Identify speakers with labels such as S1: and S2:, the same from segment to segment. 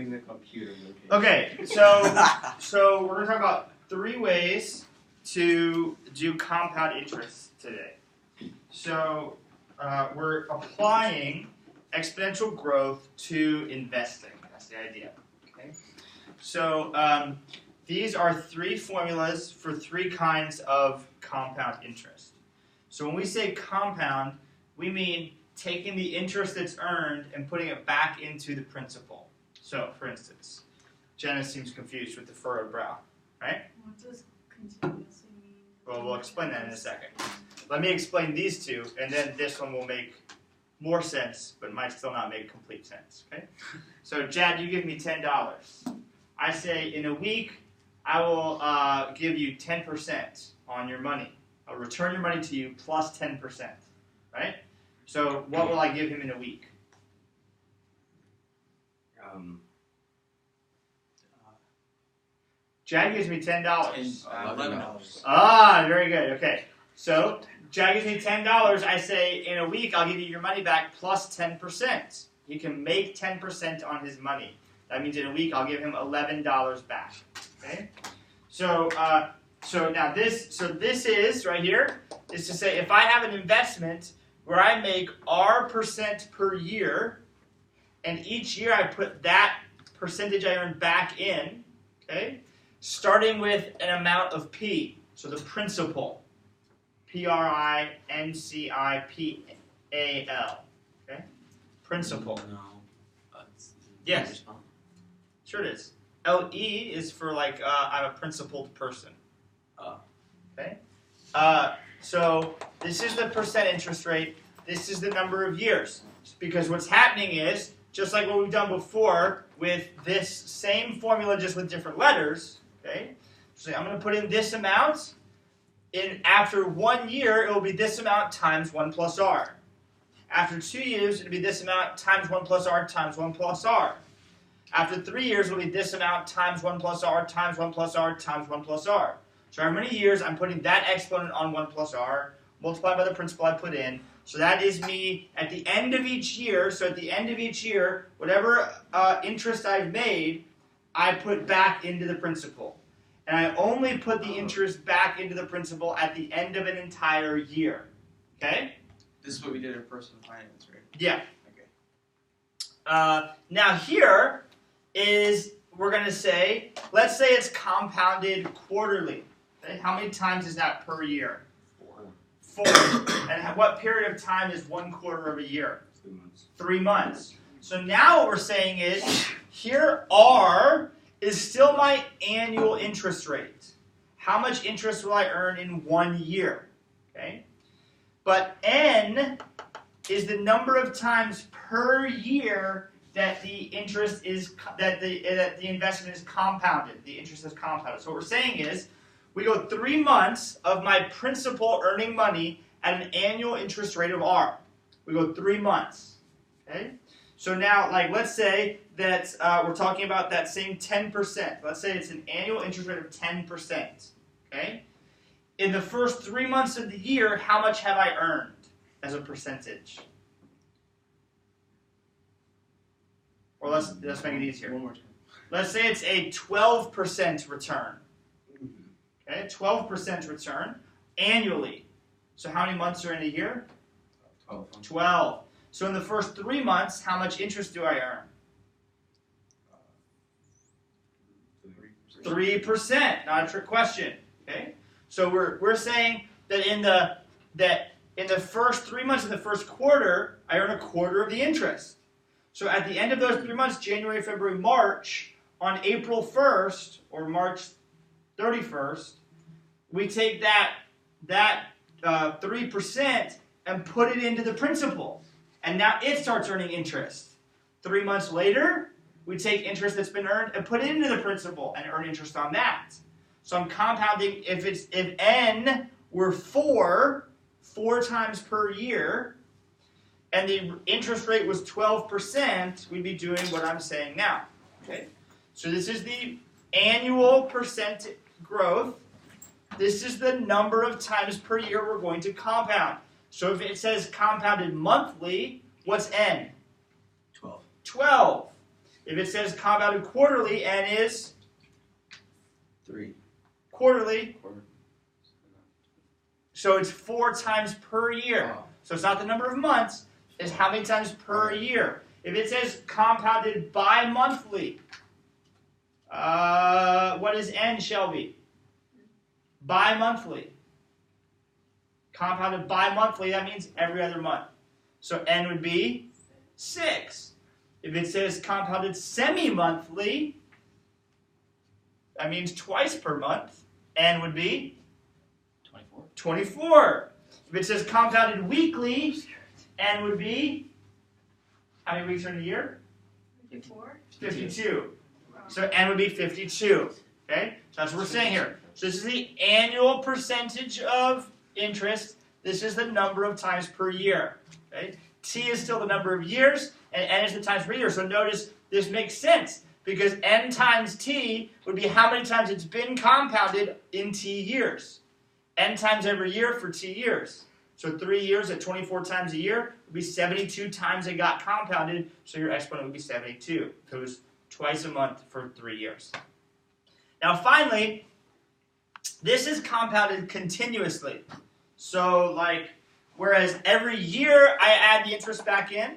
S1: The computer.
S2: Okay, so we're going to talk about 3 ways to do compound interest today. So we're applying exponential growth to investing. That's the idea. Okay. So these are 3 formulas for 3 kinds of compound interest. So when we say compound, we mean taking the interest that's earned and putting it back into the principal. So, for instance, Jenna seems confused with the furrowed brow, right?
S3: What does continuously mean?
S2: Well, we'll explain that in a second. Let me explain these 2, and then this one will make more sense, but might still not make complete sense, okay? So, Jad, you give me $10. I say, in a week, I will give you 10% on your money. I'll return your money to you plus 10%, right? So, what will I give him in a week? Jad gives me $10.
S1: $11.
S2: Ah, very good. Okay. So, Jad gives me $10. I say, in a week, I'll give you your money back plus 10%. He can make 10% on his money. That means in a week, I'll give him $11 back. Okay? So now this is, right here, is to say if I have an investment where I make R% per year, and each year I put that percentage I earn back in, okay, starting with an amount of P, so the principal, P-R-I-N-C-I-P-A-L, okay, principal.
S1: No.
S2: Yes. Sure it is. L-E is for like I'm a principled person. Okay. So this is the percent interest rate. This is the number of years. Because what's happening is, just like what we've done before with this same formula just with different letters, okay? So I'm going to put in this amount. After 1 year, it will be this amount times 1 plus r. After 2 years, it will be this amount times 1 plus r times 1 plus r. After 3 years, it will be this amount times 1 plus r times 1 plus r times 1 plus r. So how many years, I'm putting that exponent on 1 plus r, multiplied by the principal I put in. So that is me at the end of each year. So at the end of each year, whatever interest I've made, I put back into the principal. And I only put the interest back into the principal at the end of an entire year. Okay?
S1: This is what we did in personal finance, right?
S2: Yeah.
S1: Okay.
S2: Now here is, we're going to say, let's say it's compounded quarterly. Okay? How many times is that per year? 4. And what period of time is 1/4 of a year?
S1: 3 months.
S2: 3 months. So now what we're saying is, here R is still my annual interest rate. How much interest will I earn in 1 year? Okay? But N is the number of times per year that the interest is that the investment is compounded. The interest is compounded. So what we're saying is, we go 3 months of my principal earning money at an annual interest rate of R. We go 3 months. Okay? So now, like, let's say that we're talking about that same 10%. Let's say it's an annual interest rate of 10%. Okay? In the first 3 months of the year, how much have I earned as a percentage? Or let's make it easier.
S1: One more time.
S2: Let's say it's a 12% return. Okay, 12% return annually. So how many months are in a year?
S1: 12.
S2: 12. So in the first 3 months, how much interest do I earn? 3%. Not a trick question. Okay. So we're saying that in the first 3 months of the first quarter, I earn 1/4 of the interest. So at the end of those 3 months, January, February, March, on April 1st or March 31st, we take that 3% and put it into the principal. And now it starts earning interest. 3 months later, we take interest that's been earned and put it into the principal and earn interest on that. So I'm compounding. If N were 4 times per year, and the interest rate was 12%, we'd be doing what I'm saying now. Okay? So this is the annual percent growth. This is the number of times per year we're going to compound. So if it says compounded monthly, what's N?
S1: 12.
S2: 12. If it says compounded quarterly, n is
S1: 3.
S2: quarterly,
S1: Quarter.
S2: so it's 4 times per year.
S1: Oh.
S2: So it's not the number of months, it's how many times per year. If it says compounded bi-monthly, what is n, Shelby? Bi-monthly. Compounded bi-monthly, that means every other month. So n would be 6. If it says compounded semi-monthly, that means twice per month. N would be
S1: 24.
S2: 24. If it says compounded weekly, n would be, how many weeks are in a year?
S3: 54.
S2: 52. So n would be 52. Okay? So that's what we're saying here. So this is the annual percentage of interest. This is the number of times per year. Okay? T is still the number of years, and n is the times per year. So notice this makes sense, because n times t would be how many times it's been compounded in t years. N times every year for t years. So 3 years at 24 times a year would be 72 times it got compounded, so your exponent would be 72. If it was twice a month for 3 years. Now finally, this is compounded continuously. So like, whereas every year I add the interest back in,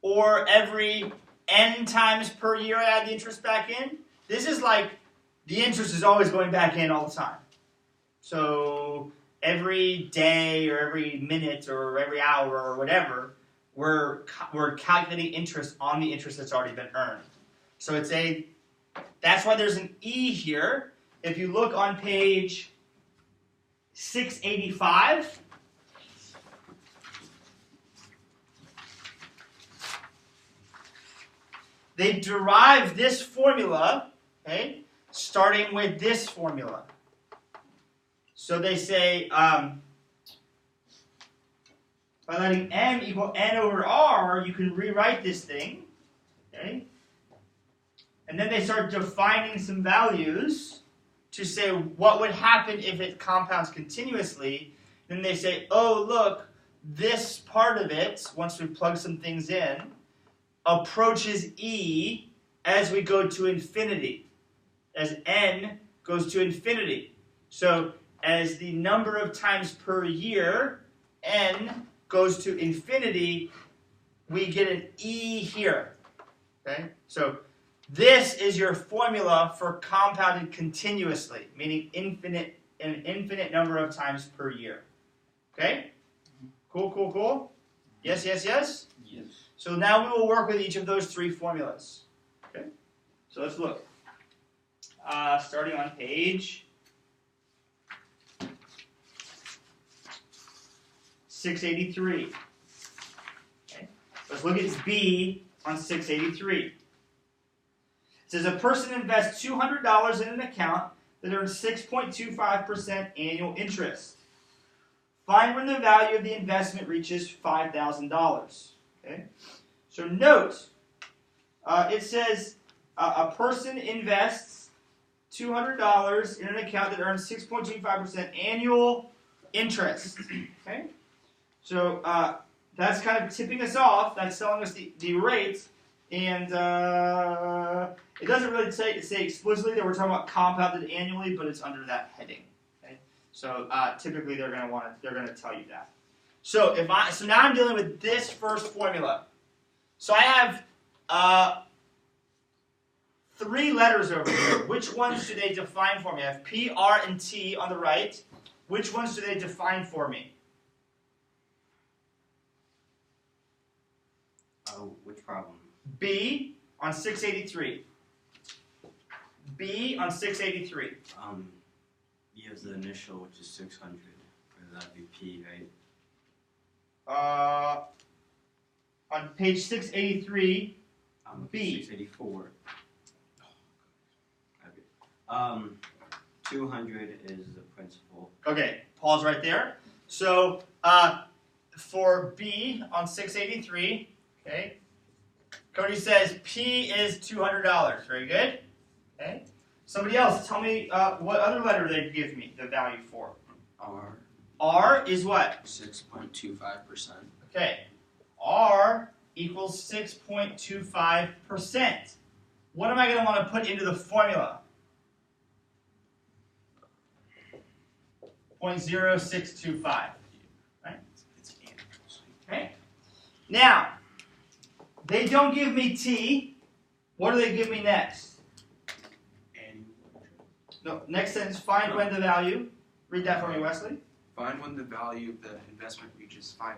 S2: or every n times per year I add the interest back in, this is like the interest is always going back in all the time. So every day or every minute or every hour or whatever, we're calculating interest on the interest that's already been earned. So that's why there's an E here. If you look on page 685, they derive this formula, okay, starting with this formula. So they say, by letting m equal n over r, you can rewrite this thing, okay? And then they start defining some values to say what would happen if it compounds continuously. Then they say, oh, look, this part of it, once we plug some things in, approaches E as we go to infinity, as n goes to infinity. So as the number of times per year, n goes to infinity, we get an E here. Okay? So this is your formula for compounded continuously, meaning an infinite number of times per year. Okay? Cool, cool, cool? Yes, yes, yes?
S1: Yes.
S2: So now we will work with each of those 3 formulas. Okay? So let's look. Starting on page 683. Okay? Let's look at B on 683. It says a person invests $200 in an account that earns 6.25% annual interest. Find when the value of the investment reaches $5,000. Okay? So note, it says a person invests $200 in an account that earns 6.25% annual interest. Okay? So that's kind of tipping us off. That's telling us the rates. And it doesn't really say explicitly that we're talking about compounded annually, but it's under that heading. Okay? So typically they're going to tell you that. So now I'm dealing with this first formula. So I have 3 letters over here. Which ones do they define for me? I have P, R, and T on the right. Which ones do they define for me?
S1: Oh, which problem?
S2: B on 683. B on 683.
S1: You have the initial, which is 600. Or that'd be P, right?
S2: On page 683, B.
S1: 684. Okay. 200 is the principal.
S2: Okay, pause right there. So for B on 683, okay, Cody says P is $200. Very good. Okay. Somebody else, tell me what other letter they give me the value for.
S1: R.
S2: R is what?
S1: 6.25%.
S2: Okay. R equals 6.25%. What am I going to want to put into the formula? 0.0625. Right? Okay. Now, they don't give me t. What do they give me next? No. Next sentence. Find when the value. Read that for me, Wesley.
S4: Find when the value of the investment reaches $5,000.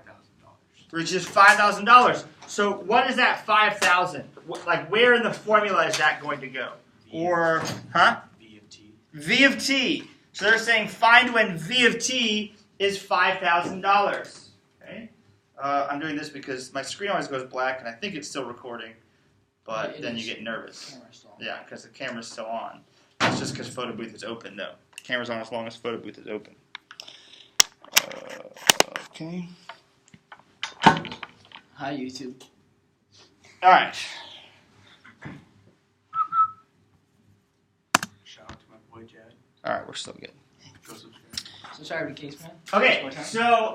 S2: Reaches $5,000. So what is that 5,000? Like where in the formula is that going to go? Or, huh?
S4: V of t.
S2: V of t. So they're saying find when V of t is $5,000. Okay. I'm doing this because my screen always goes black and I think it's still recording, but then you get nervous. Yeah, because the camera's still on. It's just because photo booth is open though. The camera's on as long as photo booth is open. Okay.
S5: Hi, YouTube.
S2: All right.
S4: Shout out to my boy Jad.
S2: All right, we're still good.
S4: Go subscribe.
S5: Subscribe to Case Man.
S2: Okay, so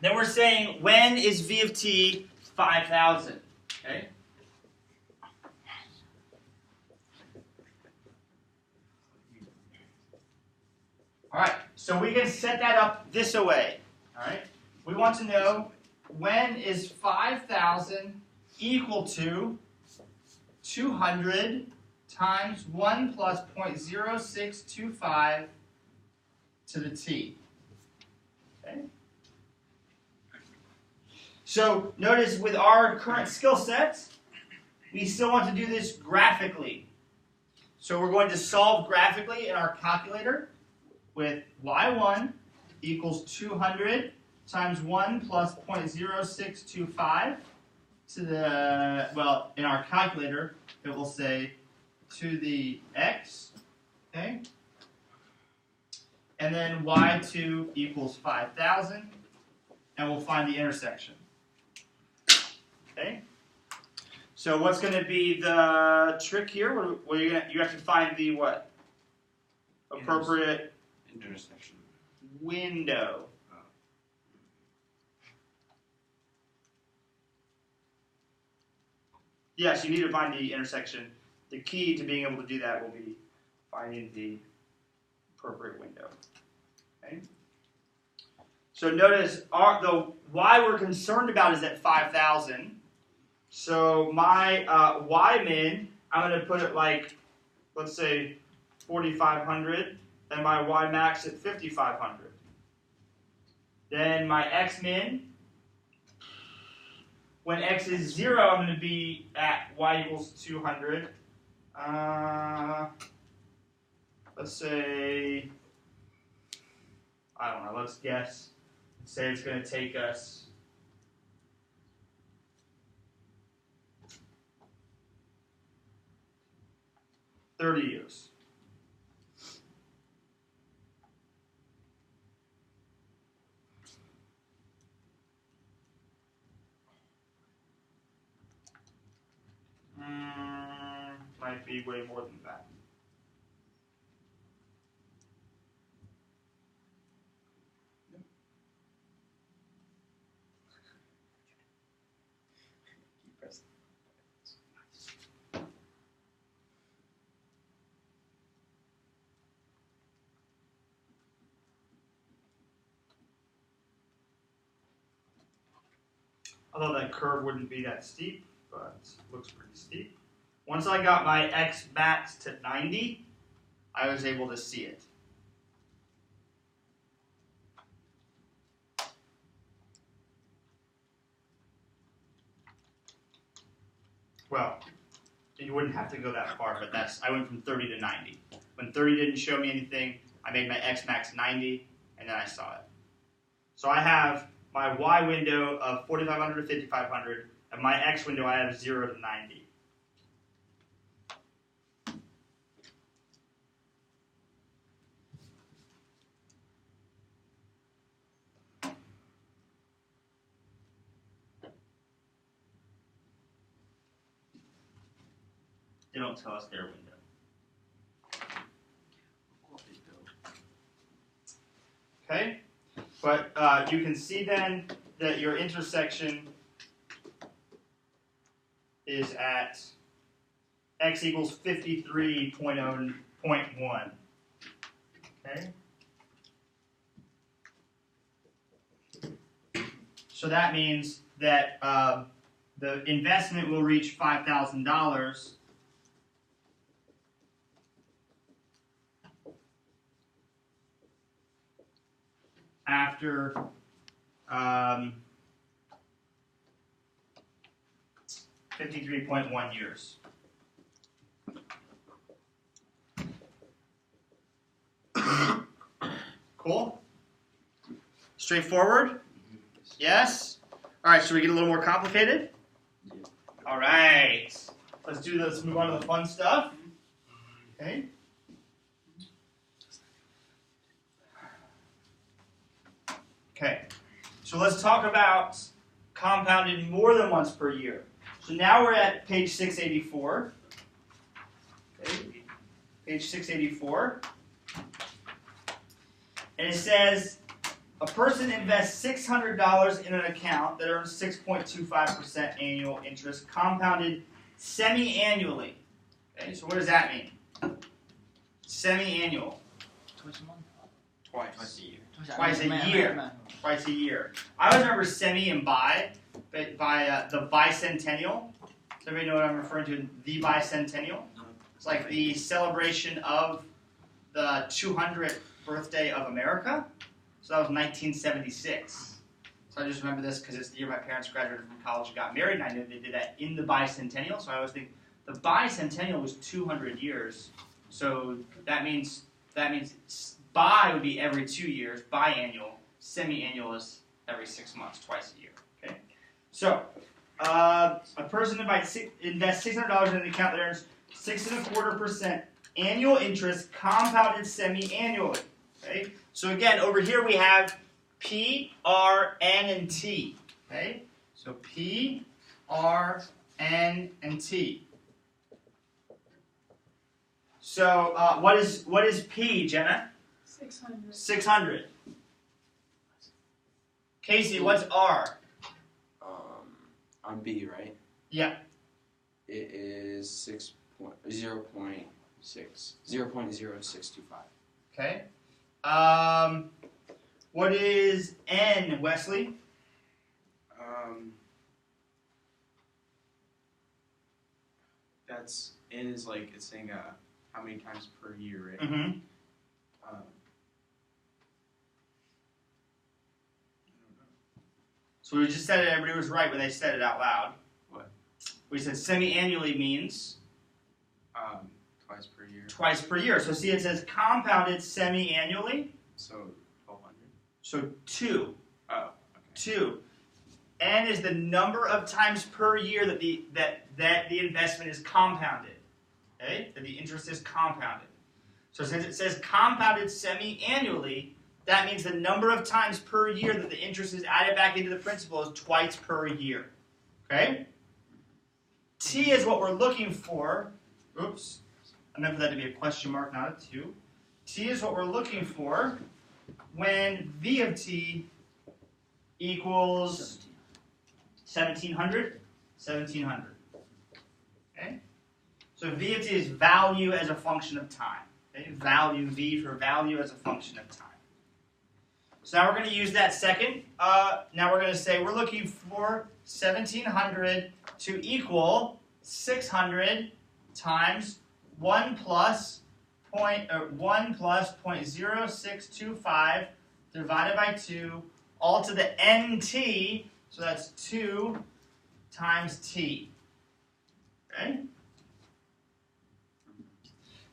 S2: then we're saying when is V of t 5,000? Okay. All right, so we can set that up this way. All right, we want to know when is 5,000 equal to 200 times 1 plus 0.0625 to the t. Okay. So notice with our current skill sets, we still want to do this graphically. So we're going to solve graphically in our calculator with y1 equals 200 times 1 plus 0.0625 to the, well, in our calculator, it will say to the x, okay? And then y2 equals 5,000, and we'll find the intersection. Okay? So what's going to be the trick here? What you have to find the what? Appropriate
S4: intersection
S2: window. Yes, you need to find the intersection. The key to being able to do that will be finding the appropriate window. Okay? So notice the y we're concerned about is at 5,000. So my y min, I'm going to put it like, let's say 4,500, and my y max at 5,500. Then my x min, when x is 0, I'm going to be at y equals 200. Let's say, I don't know, let's guess. Let's say it's going to take us 30 years. Might be way more than that. Although that curve wouldn't be that steep, but it looks pretty steep. Once I got my x max to 90, I was able to see it. Well, you wouldn't have to go that far, but I went from 30 to 90. When 30 didn't show me anything, I made my x max 90, and then I saw it. So I have my y window of 4,500 to 5,500, and my x window I have 0 to 90. They don't tell us their window. Okay, but you can see then that your intersection is at x equals 53.1. Okay? So that means that the investment will reach $5,000 after 53.1 years. Cool? Straightforward? Yes? Alright, should we get a little more complicated? Alright. Let's move on to the fun stuff. Okay. Okay. So let's talk about compounded more than once per year. So now we're at page 684. Okay. Page 684. And it says, a person invests $600 in an account that earns 6.25% annual interest, compounded semi-annually. Okay, so what does that mean? Semi-annual.
S5: Twice a month?
S4: Twice.
S1: a year.
S2: Twice a year. Twice a year. I always remember semi and bi, but by the bicentennial. Does everybody know what I'm referring to? The bicentennial. It's like the celebration of the 200th birthday of America. So that was 1976. So I just remember this because it's the year my parents graduated from college and got married, and I knew they did that in the bicentennial. So I always think the bicentennial was 200 years. So that means bi would be every 2 years, biannual. Semi-annual is every 6 months, twice a year. Okay. So a person invests $600 in an account that earns 6.25% annual interest, compounded semi-annually. Okay. So again, over here we have P, R, N, and T. Okay. So P, R, N, and T. So what is P, Jenna?
S3: 600.
S2: 600. Casey, what's R?
S6: On B, right?
S2: Yeah.
S6: It is 0.0625.
S2: Okay. What is N, Wesley?
S4: That's N is like it's saying how many times per year, right?
S2: Mm-hmm.
S4: I don't know.
S2: So we just said it, everybody was right when they said it out loud.
S4: What?
S2: We said semi-annually means
S4: Twice per year.
S2: twice per year. So see, it says compounded semi-annually.
S4: So 1,200.
S2: So 2.
S4: Oh, okay.
S2: 2. N is the number of times per year that the investment is compounded. Okay? That the interest is compounded. So since it says compounded semi-annually, that means the number of times per year that the interest is added back into the principal is twice per year. Okay? T is what we're looking for. Oops. I meant for that to be a question mark, not a 2. T is what we're looking for when V of T equals 1700. 1700. Okay? So V of T is value as a function of time. Okay? Value, V for value as a function of time. So now we're going to use that second. Now we're going to say we're looking for 1700 to equal 600 times 1 plus 0.0625 divided by 2, all to the nt. So that's 2 times t. Okay?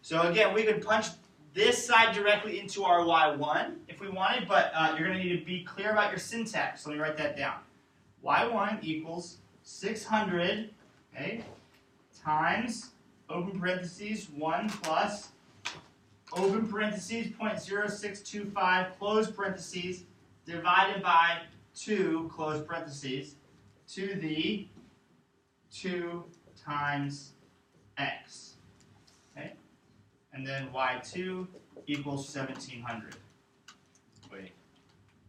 S2: So again, we could punch this side directly into our y1 if we wanted, but you're going to need to be clear about your syntax. So let me write that down. y1 equals 600, okay, times, open parentheses, 1 plus, open parentheses, 0.0625, close parentheses, divided by 2, close parentheses, to the 2 times x. Okay? And then y2 equals 1700.
S1: Wait,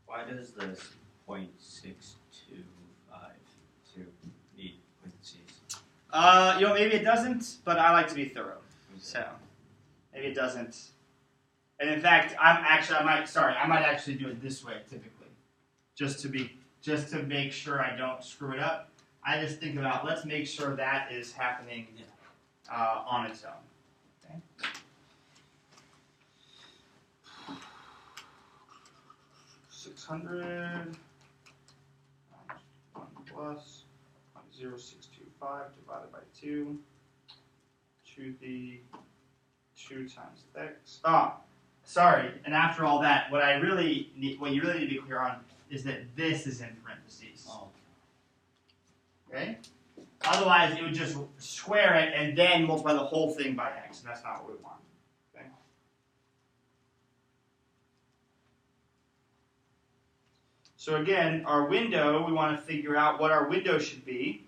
S1: why does this 0.6252 need parentheses?
S2: Maybe it doesn't, but I like to be thorough. So, maybe it doesn't. And in fact, I might actually do it this way typically, just to make sure I don't screw it up. I just think about, let's make sure that is happening on its own. Okay. $600 1 plus 0.0625 divided by 2 to the 2 times x. Sorry. And after all that, what you really need to be clear on is that this is in parentheses.
S1: Oh.
S2: Okay? Otherwise, it would just square it and then multiply the whole thing by x, and that's not what we want. Okay? So again, our window, we want to figure out what our window should be.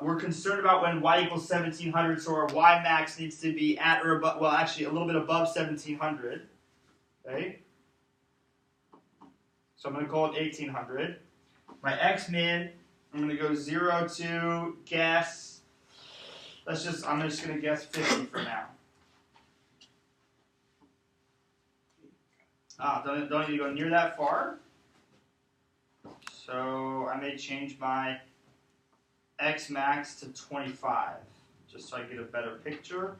S2: We're concerned about when y equals 1700, so our y max needs to be at or above, well, actually a little bit above 1700. Okay? So I'm going to call it 1800. My x min, I'm going to go 0 to guess. I'm just going to guess 50 for now. Don't need to go near that far. So I may change my x max to 25, just so I get a better picture.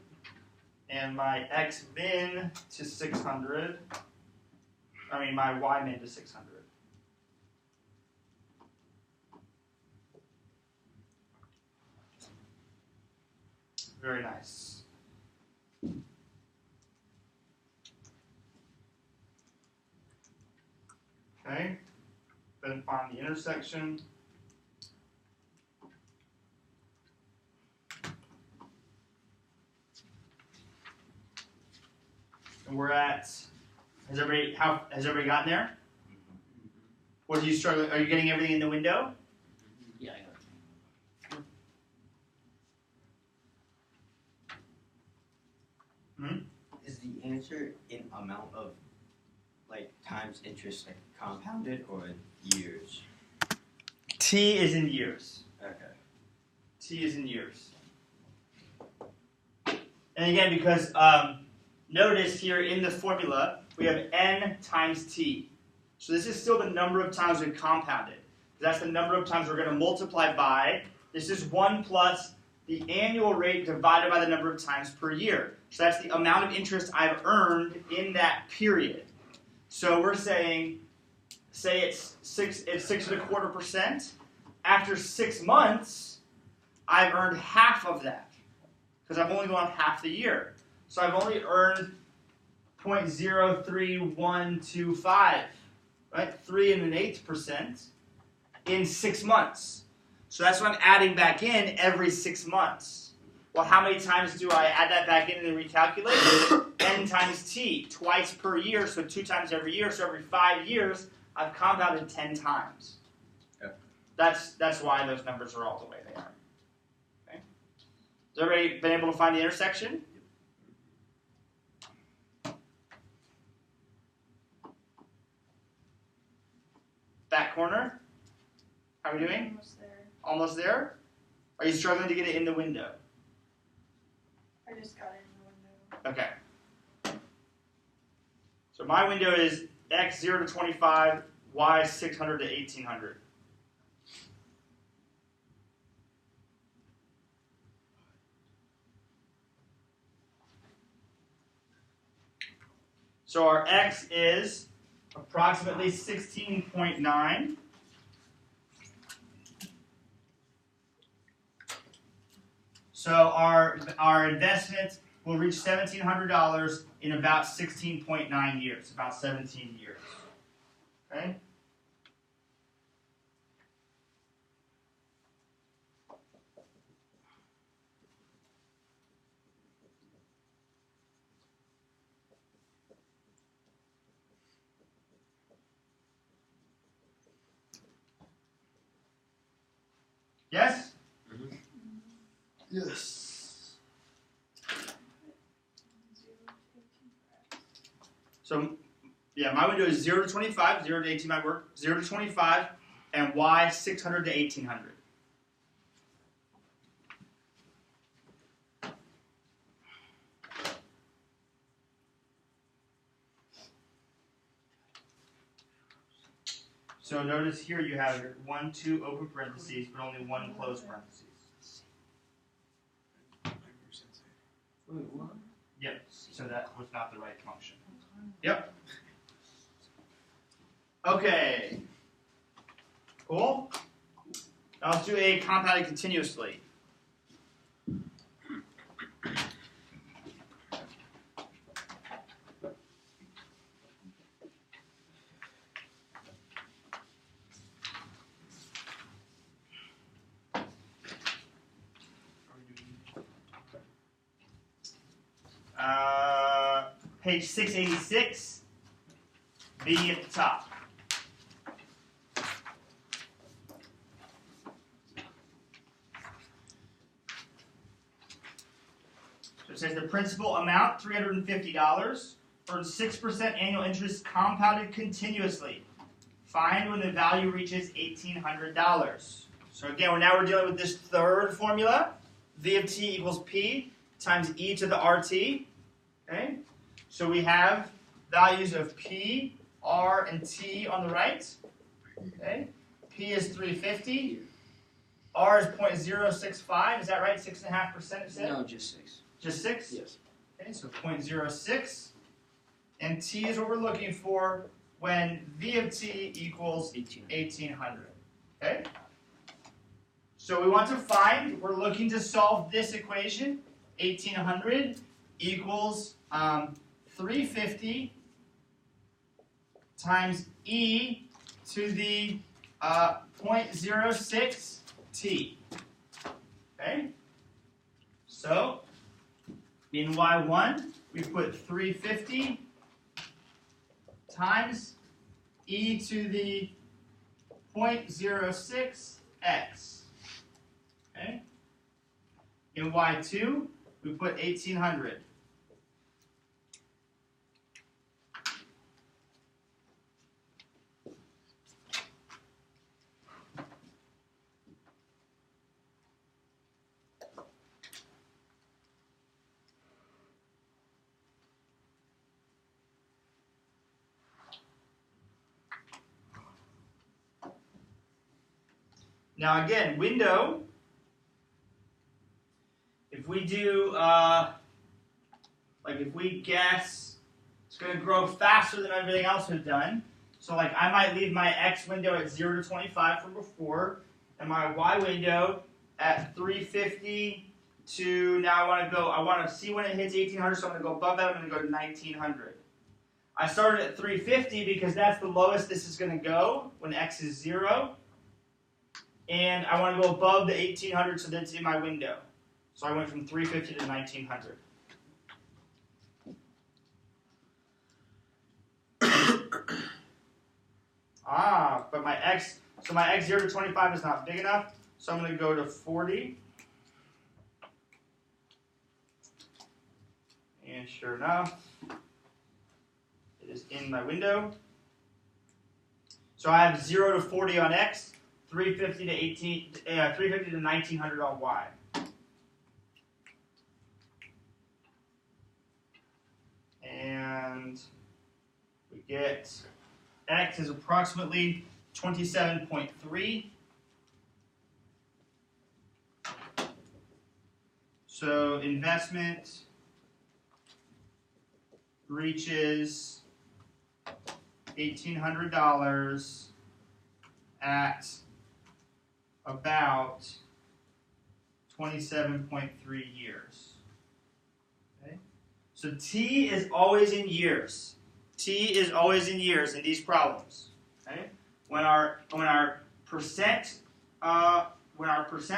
S2: And my x min to 600. My y min to 600. Very nice. Okay, then find the intersection. And we're at, has everybody gotten there? What are you struggling? Are you getting everything in the window?
S5: Yeah, I got it.
S1: Is the answer in amount of times interest compounded or years?
S2: T is in years.
S1: Okay.
S2: T is in years. And again, because notice here in the formula, we have n times t. So this is still the number of times we've compounded. That's the number of times we're going to multiply by. This is 1 plus the annual rate divided by the number of times per year. So that's the amount of interest I've earned in that period. So we're saying, say it's 6.25%. After 6 months, I've earned half of that because I've only gone half the year. So I've only earned 0.03125, right? 3 1/8% in 6 months. So that's what I'm adding back in every 6 months. Well, how many times do I add that back in and recalculate? N times t, twice per year, so 2 times every year. So every 5 years, I've compounded 10 times.
S1: Okay.
S2: That's why those numbers are all the way they are. Okay. Has everybody been able to find the intersection? Back corner? How are we doing?
S3: Almost there.
S2: Almost there? Are you struggling to get it in the window?
S3: I just got it in the window.
S2: Okay. So my window is x 0 to 25, y 600 to 1800. So our x is approximately 16.9. So our investment will reach $1,700 in about 16.9 years, about 17 years. Okay? Yes?
S6: Yes.
S2: So, yeah, my window is 0 to 25, 0 to 18 might work, 0 to 25, and y 600 to 1800. So notice here you have 1, 2 open parentheses, but only 1 closed parentheses.
S5: Wait, what?
S2: Yep. So that was not the right function. Yep. Okay. Cool. Now let's do a compounded continuously. Page 686, B at the top. So it says the principal amount, $350, earns 6% annual interest compounded continuously. Find when the value reaches $1,800. So again, we're dealing with this third formula. V of t equals P times e to the RT. Okay? So we have values of P, R, and T on the right. Okay? P is 350. R is 0.065. Is that right? 6.5% it said?
S5: No, just 6.
S2: Just 6?
S5: Yes.
S2: Okay, so 0.06. And T is what we're looking for when V of T equals 1,800. Okay? So we want to find, we're looking to solve this equation. 1,800 equals 350 times e to the 0.06 t. Okay? So, in y1, we put 350 times e to the 0.06 x. Okay? In y2, we put 1,800. Now again, window, if we do, if we guess it's going to grow faster than everything else we've done, so like I might leave my X window at 0 to 25 from before, and my Y window at 350 to, now I want to see when it hits 1,800, so I'm going to go above that, I'm going to go to 1,900. I started at 350 because that's the lowest this is going to go when X is 0. And I want to go above the 1,800 so that's in my window. So I went from 350 to 1,900. But my X 0 to 25 is not big enough, so I'm going to go to 40. And sure enough, it is in my window. So I have 0 to 40 on X. 350 to 1,900 on Y. And we get X is approximately 27.3. So investment reaches $1,800 at about 27.3 years. Okay? So T is always in years. T is always in years in these problems. Okay? When our percent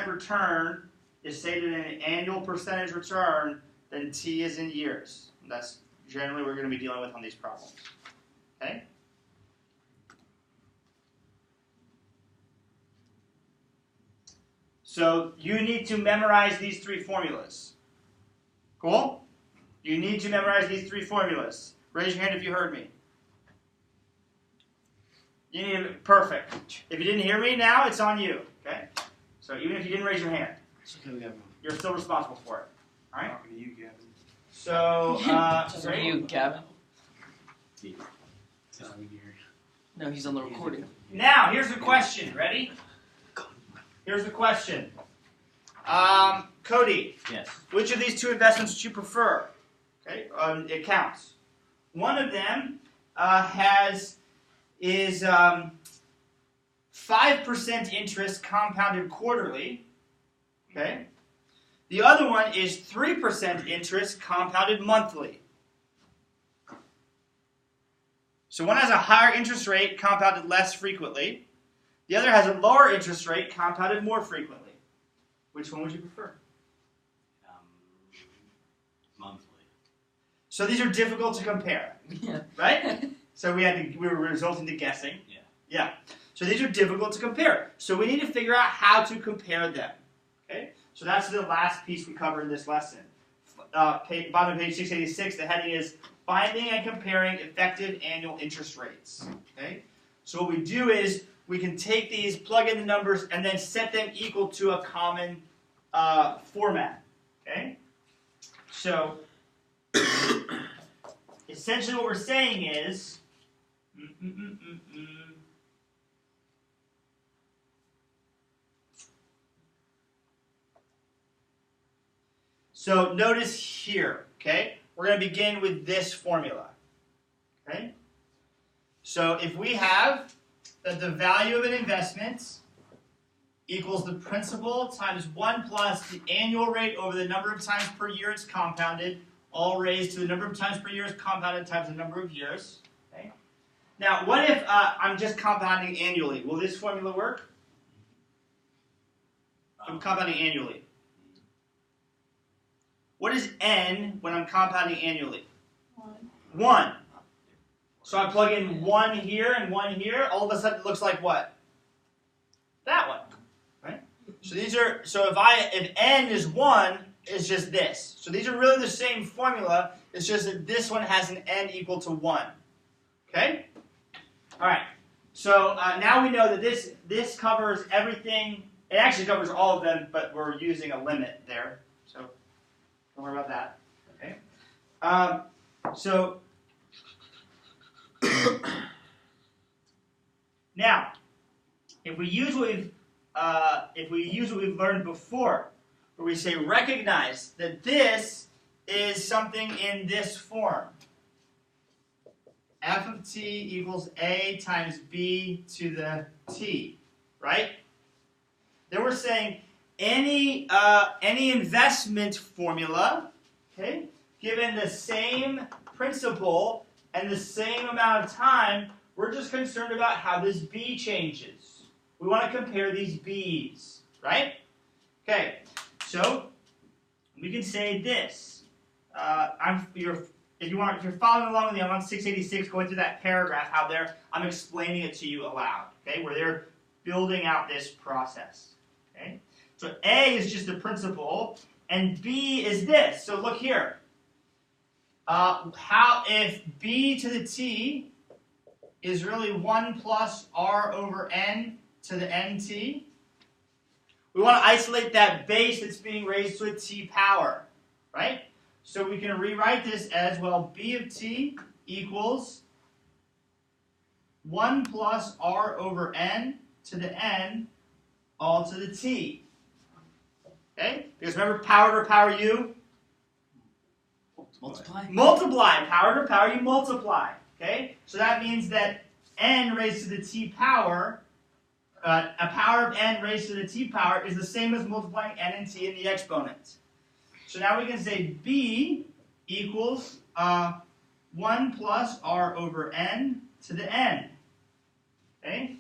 S2: return is stated in an annual percentage return, then T is in years. And that's generally what we're going to be dealing with on these problems. Okay? So you need to memorize these three formulas. Cool? You need to memorize these three formulas. Raise your hand if you heard me. You need to, perfect. If you didn't hear me now, it's on you. Okay? So even if you didn't raise your hand, you're still responsible for it. All right?
S4: Talking to you, Gavin.
S2: So,
S5: Just you, Gavin.
S4: Just we hear.
S5: No, he's on the recording.
S2: Now, here's the question. Ready? Here's the question. Cody,
S1: Yes.
S2: which of these two investments would you prefer? Okay, it counts. One of them is 5% interest compounded quarterly. Okay. The other one is 3% interest compounded monthly. So one has a higher interest rate compounded less frequently. The other has a lower interest rate compounded more frequently. Which one would you prefer?
S1: Monthly.
S2: So these are difficult to compare,
S5: Yeah.
S2: right? So we were resulting to guessing.
S1: Yeah.
S2: Yeah. So these are difficult to compare. So we need to figure out how to compare them. Okay. So that's the last piece we cover in this lesson. Bottom of page 686. The heading is finding and comparing effective annual interest rates. Okay. So what we do is we can take these, plug in the numbers, and then set them equal to a common format. Okay. So essentially what we're saying is so notice here, okay? We're going to begin with this formula. Okay? So if we have that the value of an investment equals the principal times 1 plus the annual rate over the number of times per year it's compounded, all raised to the number of times per year it's compounded times the number of years. Okay? Now, what if I'm just compounding annually? Will this formula work? I'm compounding annually. What is n when I'm compounding annually? 1. So I plug in 1 here and 1 here. All of a sudden it looks like what? That one. Right? So these are, so if n is 1, it's just this. So these are really the same formula. It's just that this one has an n equal to 1. Okay? Alright. So now we know that this covers everything. It actually covers all of them, but we're using a limit there. So don't worry about that. Okay. So now, if we use what we've learned before, where we say recognize that this is something in this form, f of t equals a times b to the t, right? Then we're saying any investment formula, okay, given the same principal and the same amount of time, we're just concerned about how this b changes. We want to compare these b's, right? Okay, so we can say this. If you're following along with me, I'm on 686, going through that paragraph. I'm explaining it to you aloud. Okay, where they're building out this process. Okay, so A is just the principal, and B is this. So look here. How if B to the t is really 1 plus r over n to the nt, we want to isolate that base that's being raised to a t power, right? So we can rewrite this as, well, b of t equals 1 plus r over n to the n all to the t. Okay? Because remember, power to power u?
S5: Multiply.
S2: Multiply. Power to power you multiply. Okay? So that means that n raised to the t power, a power of n raised to the t power is the same as multiplying n and t in the exponent. So now we can say b equals 1 plus r over n to the n. Okay?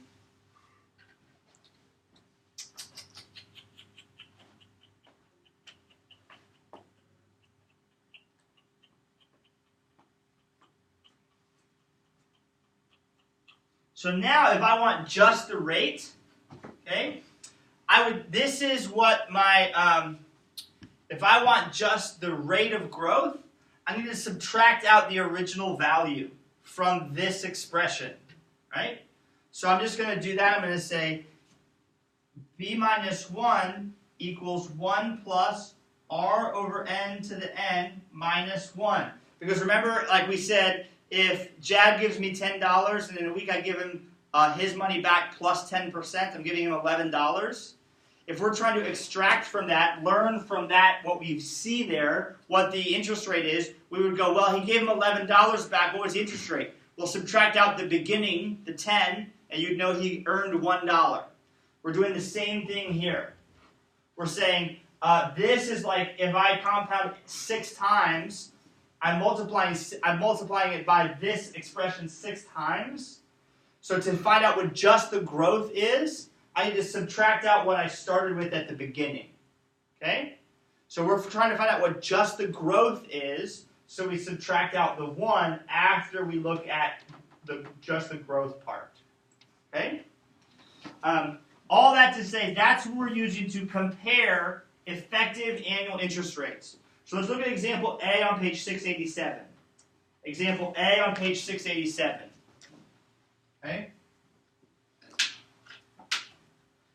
S2: So now if I want just the rate, okay, this is what my, if I want just the rate of growth, I need to subtract out the original value from this expression, right? So I'm just going to do that. I'm going to say b minus 1 equals 1 plus r over n to the n minus 1. Because remember, like we said, if Jad gives me $10 and in a week I give him his money back plus 10%. I'm giving him $11. If we're trying to extract from that, learn from that what we see there, what the interest rate is, we would go, well, he gave him $11 back. What was the interest rate? We'll subtract out the beginning, the 10, and you'd know he earned $1. We're doing the same thing here. We're saying this is like if I compound 6 times, I'm multiplying it by this expression 6 times. So to find out what just the growth is, I need to subtract out what I started with at the beginning. Okay? So we're trying to find out what just the growth is, so we subtract out the 1 after we look at just the growth part. Okay? All that to say, that's what we're using to compare effective annual interest rates. So let's look at example A on page 687. Example A on page 687. Okay?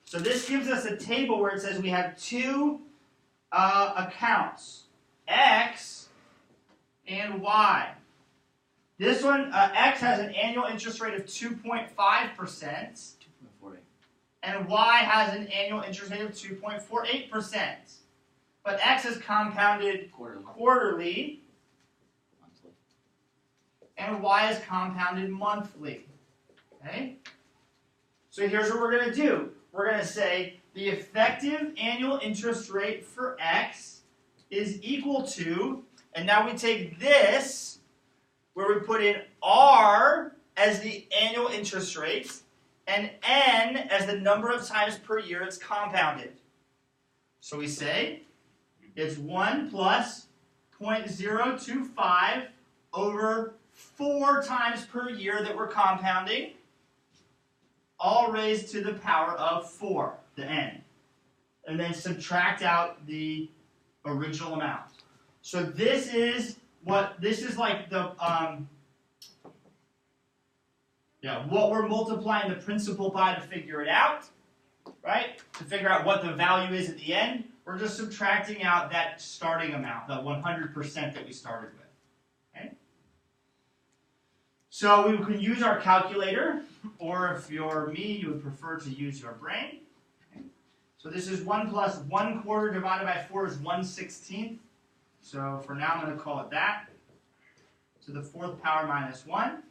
S2: So this gives us a table where it says we have 2 accounts, X and Y. This one, X has an annual interest rate of 2.5%,
S6: 2.48.
S2: and Y has an annual interest rate of 2.48%. But X is compounded quarterly, and Y is compounded monthly. Okay? So here's what we're going to do. We're going to say the effective annual interest rate for X is equal to, and now we take this, where we put in R as the annual interest rate, and N as the number of times per year it's compounded. So we say it's 1 plus 0.025 over 4 times per year that we're compounding, all raised to the power of 4, the N. And then subtract out the original amount. So this is like the, what we're multiplying the principal by to figure it out, right? To figure out what the value is at the end, we're just subtracting out that starting amount, the 100% that we started with. Okay? So we can use our calculator, or if you're me, you would prefer to use your brain. Okay? So this is 1 plus 1/4 divided by 4 is 1/16. So for now, I'm going to call it that. To the 4th power minus 1.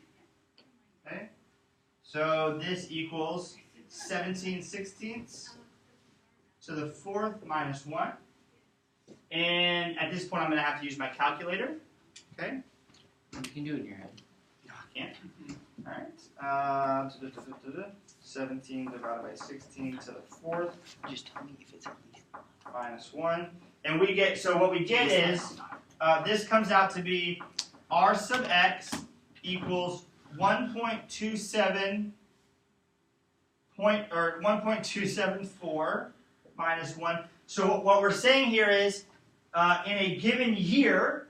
S2: Okay? So this equals 17/16 to the 4th minus 1. And at this point, I'm going to have to use my calculator. Okay?
S5: You can do it in your head.
S2: No, I can't. All right. 17 divided by 16 to the 4th
S5: Just tell me if it's at least.
S2: minus 1. And we get, so what we get is, this comes out to be R sub X equals 1.274 minus 1. So what we're saying here is, in a given year,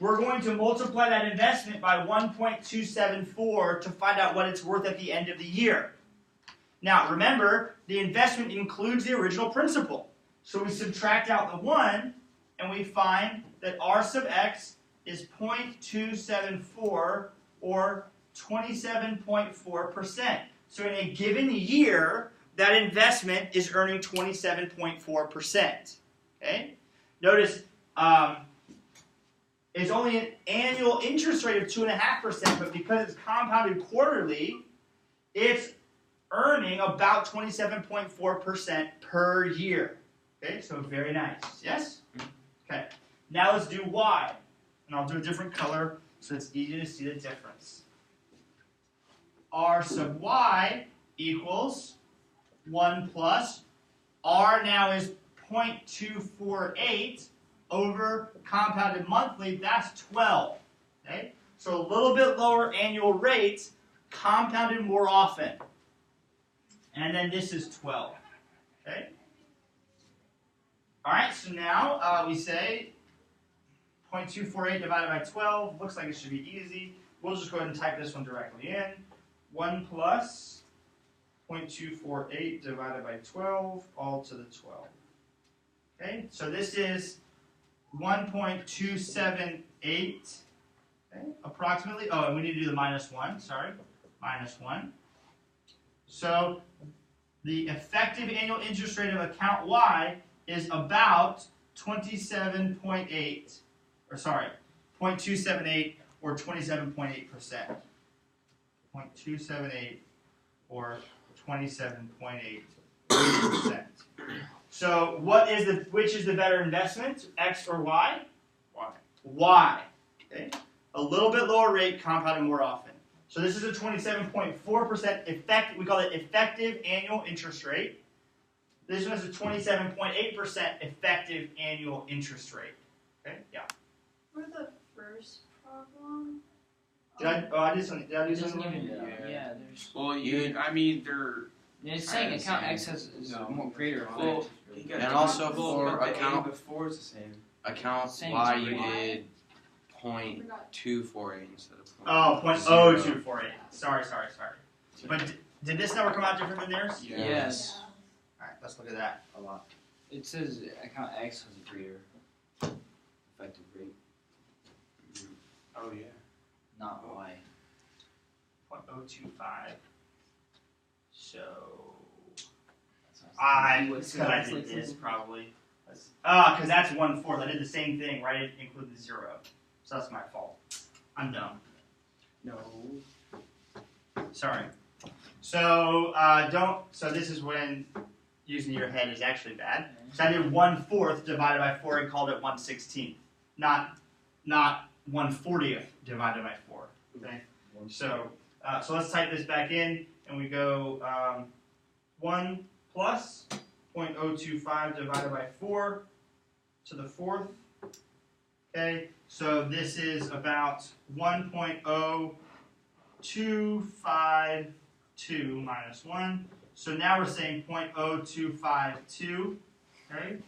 S2: we're going to multiply that investment by 1.274 to find out what it's worth at the end of the year. Now, remember, the investment includes the original principal. So we subtract out the 1, and we find that R sub X is 0.274, or 27.4%. So in a given year, that investment is earning 27.4%. Okay? Notice, it's only an annual interest rate of 2.5%, but because it's compounded quarterly, it's earning about 27.4% per year. Okay, so very nice. Yes? Okay. Now let's do Y. And I'll do a different color so it's easy to see the difference. R sub Y equals 1 plus, R now is 0.248 over compounded monthly, that's 12. Okay? So a little bit lower annual rate, compounded more often. And then this is 12. Okay? Alright, so now we say 0.248 divided by 12. Looks like it should be easy. We'll just go ahead and type this one directly in. 1 plus 0.248 divided by 12, all to the 12. Okay, so this is 1.278, okay, approximately. Oh, and we need to do the minus 1, sorry. minus 1. So the effective annual interest rate of account Y is about 0.278 or 27.8%. 0.278 or 27.8%. So which is the better investment, X or Y?
S4: Y.
S2: Y. Okay. A little bit lower rate, compounded more often. So this is a 27.4% effect. We call it effective annual interest rate. This one is a 27.8% effective annual interest rate. Okay. Yeah.
S3: For the first problem.
S2: I do something? Did I do something?
S5: Yeah, there's.
S4: Well,
S1: they're.
S5: It's saying
S1: Kinda
S5: account
S1: the
S5: X has is
S1: No.
S5: more greater
S1: Well,
S5: effect.
S1: And also
S7: Well,
S1: for
S7: but the
S1: account
S7: before is the same.
S1: account
S5: Same
S1: Y,
S5: as
S1: you
S5: Y.
S1: did
S3: I forgot.
S1: 0.248 instead of
S2: Oh,
S1: 0.0.
S2: 0.0248. Sorry. But did this number come out different than theirs?
S4: Yeah.
S5: Yes.
S2: All right, let's look at that.
S1: A lot.
S5: It says account X has a greater effective rate,
S4: Oh yeah.
S5: not Y.
S2: 0.025. So
S5: That's
S2: I did this probably. Because that's 1/4. I did the same thing, right? It included the 0. So that's my fault. I'm dumb.
S4: No.
S2: Sorry. So So this is when using your head is actually bad. So I did 1/4 divided by 4 and called it 1/16, not 1/40th divided by 4. Okay. So let's type this back in, and we go 1 plus 0.025 divided by 4 to the 4th. Okay, so this is about 1.0252 minus 1. So now we're saying 0.0252, okay,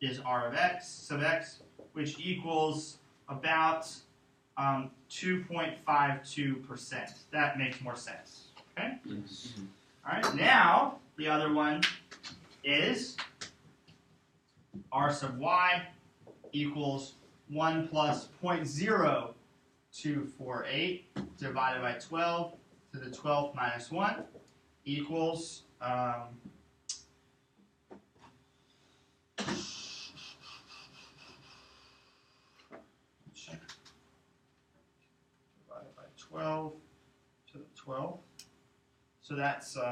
S2: is R of X sub X, which equals about 2.52%. That makes more sense, okay?
S5: Yes.
S2: All right, now the other one is R sub Y equals 1 plus 0.0248 divided by 12 to the 12th minus 1 equals divided by 12 to the 12th. So that's nope.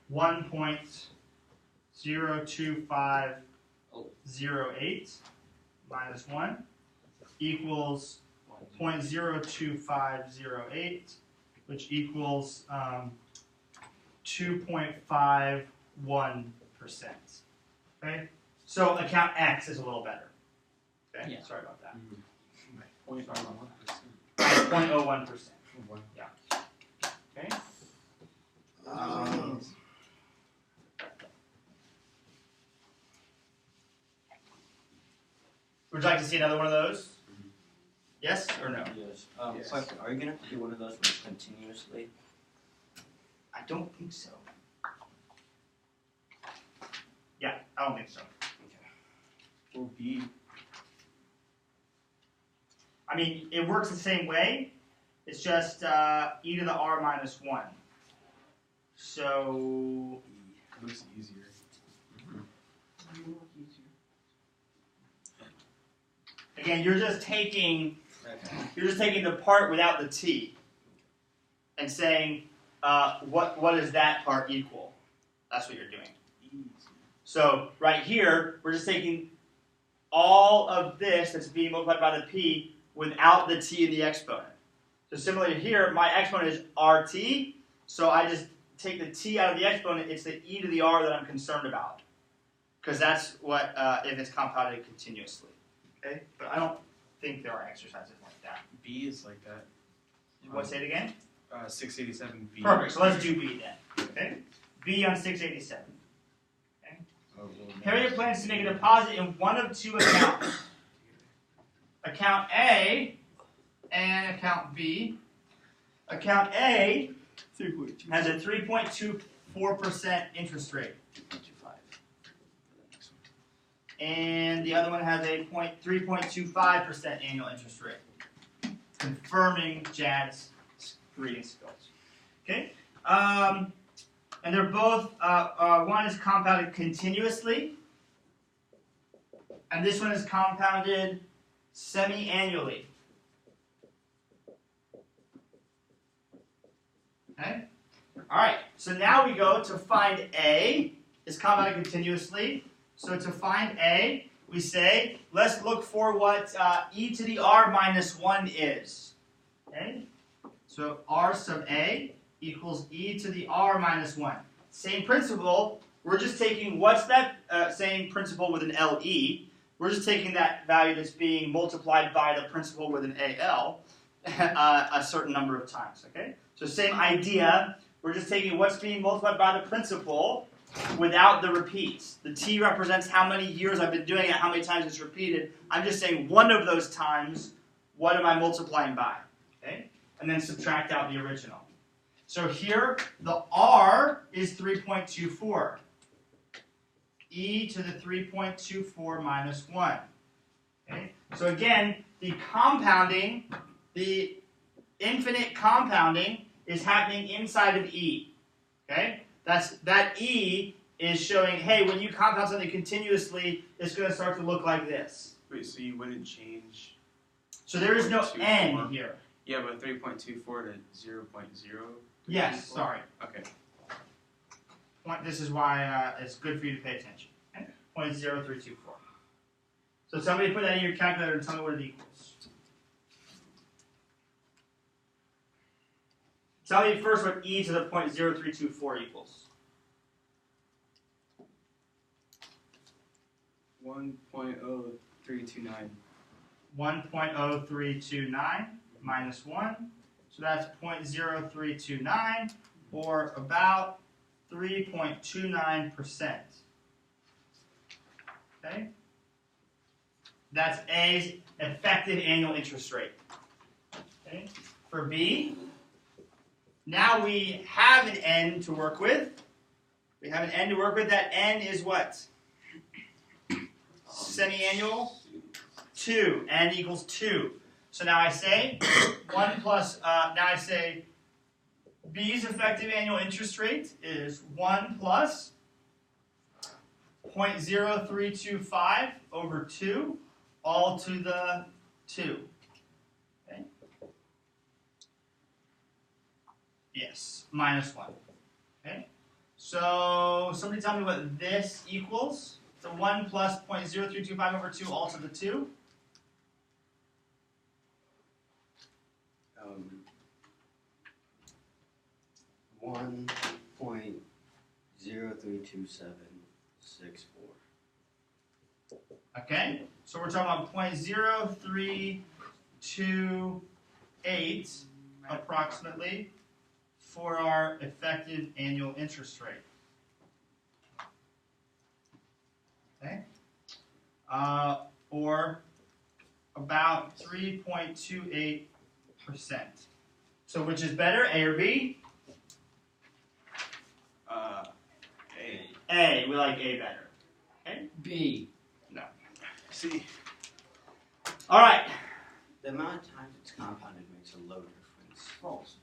S2: $1.02508 minus 1 equals 0.02508, which equals 2.51%. Okay? So account X is a little better. Okay?
S5: Yeah.
S2: Sorry about that.
S4: 0.01%.
S2: 0.01%. Yeah. Okay? Would you like to see another one of those? Yes or no?
S1: Yes.
S4: Yes.
S1: Question: are you gonna do one of those ones continuously?
S2: I don't think so. Yeah, I don't think so.
S4: Or B.
S2: I mean, it works the same way. It's just e to the r minus 1. So,
S4: It looks easier.
S2: again, you're just taking the part without the t and saying what does that part equal? That's what you're doing.
S4: Easy.
S2: So right here, we're just taking all of this that's being multiplied by the p without the t in the exponent. So similarly here, my exponent is rt, so I just take the t out of the exponent, it's the e to the r that I'm concerned about. Because that's what, if it's compounded continuously. Okay? But I don't think there are exercises like that.
S4: B is like that.
S2: What, say it again?
S4: 687B.
S2: Perfect, so let's do B then. Okay? B on 687. Harriet plans to make a deposit in one of two accounts. Account A and account B. Account A has a 3.24% interest rate.
S5: 2.25.
S2: And the other one has a 3.25% annual interest rate. Confirming Jad's reading skills. Okay? And they're both, one is compounded continuously, and this one is compounded semi-annually. Okay? Alright, so now we go to find A, is compounded continuously. So to find A, we say, let's look for what e to the r minus 1 is. Okay? So r sub A equals e to the r minus 1. Same principle, we're just taking, what's that same principle with an LE? We're just taking that value that's being multiplied by the principle with an AL a certain number of times, okay? So same idea, we're just taking what's being multiplied by the principle without the repeats. The t represents how many years I've been doing it, how many times it's repeated. I'm just saying one of those times, what am I multiplying by? Okay? And then subtract out the original. So here, the r is 3.24. E to the 3.24 minus 1. Okay? So again, the compounding, the infinite compounding is happening inside of E. Okay? That E is showing, hey, when you compound something continuously, it's going to start to look like this.
S4: Wait, so you wouldn't change?
S2: So there is no
S4: 0.24?
S2: n here.
S4: Yeah, but 3.24 to 0.0?
S2: Yes, sorry.
S4: Okay.
S2: This is why it's good for you to pay attention. Okay? 0.0324. So somebody put that in your calculator and tell me what it equals. Tell me first what e to the 0.0324 equals.
S4: 1.0329.
S2: 1.0329 minus 1. So that's 0.0329, or about 3.29%. Okay? That's A's effective annual interest rate. Okay? For B, now we have an n to work with. We have an n to work with. That n is what? Semi-annual? 2. N equals 2. So now I say 1 plus, now I say B's effective annual interest rate is 1 plus 0.0325 over 2, all to the 2. Okay? Yes, minus 1. Okay? So somebody tell me what this equals. So 1 plus 0.0325 over 2, all to the 2.
S1: 1.032764.
S2: Okay, so we're talking about 0.0328 approximately for our effective annual interest rate. Okay, or about 3.28%. So which is better, A or B?
S4: A.
S2: A. We like A better. Okay.
S5: B.
S4: See?
S2: All right.
S1: The amount of times it's compounded makes a low difference.
S5: False.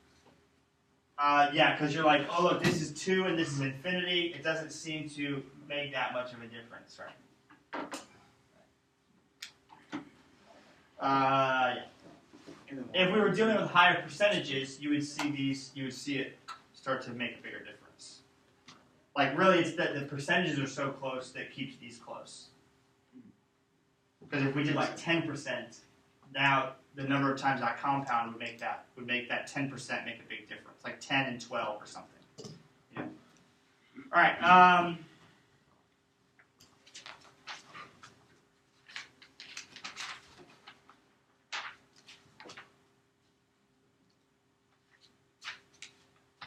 S2: Yeah, because you're like, oh look, this is 2 and this is infinity. It doesn't seem to make that much of a difference, right? Yeah. If we were dealing with higher percentages, you would see these. You would see it start to make a bigger difference. Like really, it's that the percentages are so close that keeps these close. Because if we did like 10%, now the number of times I compound would make that 10% make a big difference, like 10 and 12 or something. Yeah. All right.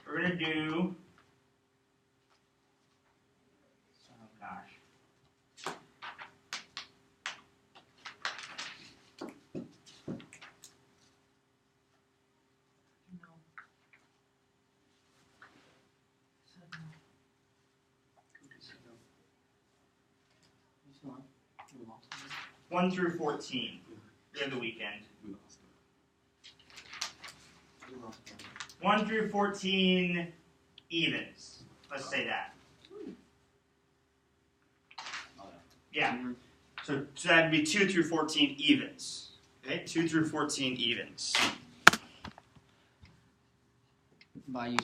S2: We're gonna do. Oh gosh.
S5: Too long. We lost it.
S2: 1 through 14. We have the weekend.
S4: We lost it.
S5: We lost it.
S2: 1 through 14 evens. Let's say that.
S5: Oh,
S2: Yeah. So that'd be 2 through 14 evens. Okay, 2 through 14 evens.
S5: By